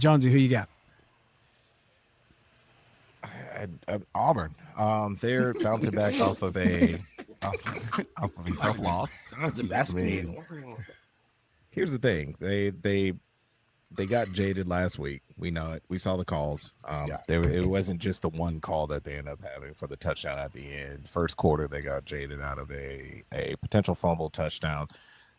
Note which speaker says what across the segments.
Speaker 1: Jonesy, who you got?
Speaker 2: Auburn. They're bouncing back off of a tough loss.
Speaker 3: Sounds the
Speaker 2: I
Speaker 3: best
Speaker 2: mean,
Speaker 3: game.
Speaker 2: here's the thing: they got jaded last week. We know it. We saw the calls. It wasn't just the one call that they ended up having for the touchdown at the end. First quarter, they got jaded out of a potential fumble touchdown.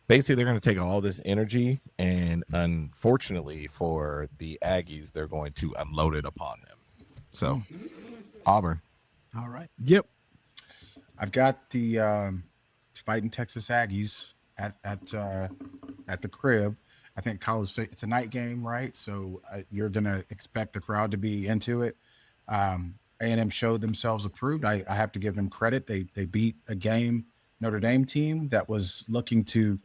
Speaker 2: Basically, they're going to take all this energy, and unfortunately for the Aggies, they're going to unload it upon them. So, Auburn.
Speaker 1: All right. Yep.
Speaker 4: I've got the fighting Texas Aggies at the crib. I think College State. It's a night game, right? So you're gonna expect the crowd to be into it. A&M showed themselves approved. I have to give them credit. They beat a game Notre Dame team that was looking to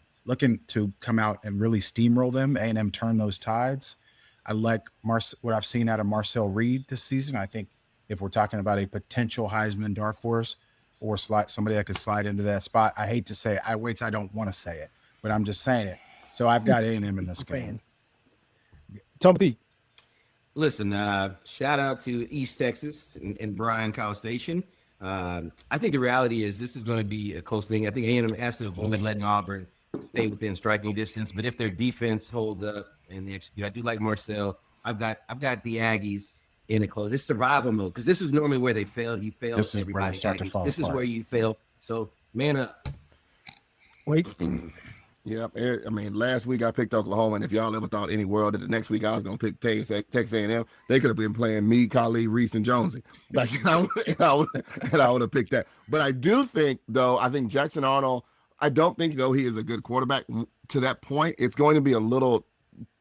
Speaker 4: come out and really steamroll them. A&M turned those tides. I like what I've seen out of Marcel Reed this season. I think if we're talking about a potential Heisman dark horse or somebody that could slide into that spot, I hate to say it. I don't want to say it, but I'm just saying it. So I've got A&M in this game.
Speaker 1: Tommy.
Speaker 3: Listen, shout out to East Texas and Bryan College Station. I think the reality is this is going to be a close thing. I think A&M has to avoid letting Auburn stay within striking distance. But if their defense holds up and they execute, I do like Marcel. I've got the Aggies in a close. This survival mode, because this is normally where they fail. You fail.
Speaker 4: This is where they start to fall
Speaker 3: This
Speaker 4: apart.
Speaker 3: is where you fail. So man up.
Speaker 1: Wait.
Speaker 5: Yeah, I mean, last week I picked Oklahoma, and if y'all ever thought any world that the next week I was going to pick Texas A&M, they could have been playing me, Khalid, Reese, and Jonesy. Like, and I would have picked that. But I do think, though, Jackson Arnold, I don't think, though, he is a good quarterback. To that point, it's going to be a little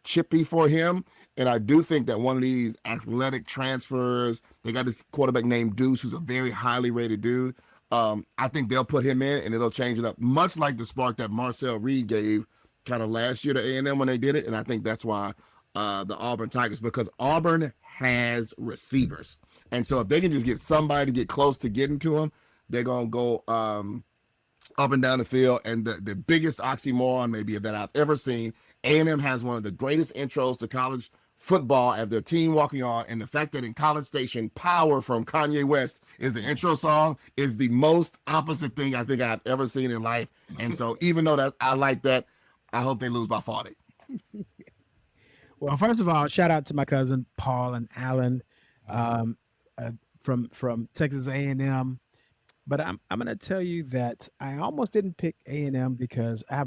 Speaker 5: chippy for him. And I do think that one of these athletic transfers, they got this quarterback named Deuce, who's a very highly rated dude. I think they'll put him in and it'll change it up, much like the spark that Marcel Reed gave kind of last year to A&M when they did it. And I think that's why the Auburn Tigers, because Auburn has receivers. And so if they can just get somebody to get close to getting to him, they're going to go up and down the field. And the biggest oxymoron maybe that I've ever seen, A&M has one of the greatest intros to college football as their team walking on, and the fact that in College Station, Power from Kanye West is the intro song is the most opposite thing I think I've ever seen in life. And so even though that I like that, I hope they lose by 40.
Speaker 1: Well, first of all, shout out to my cousin Paul and Alan from Texas A&M. But I'm going to tell you that I almost didn't pick A&M because I have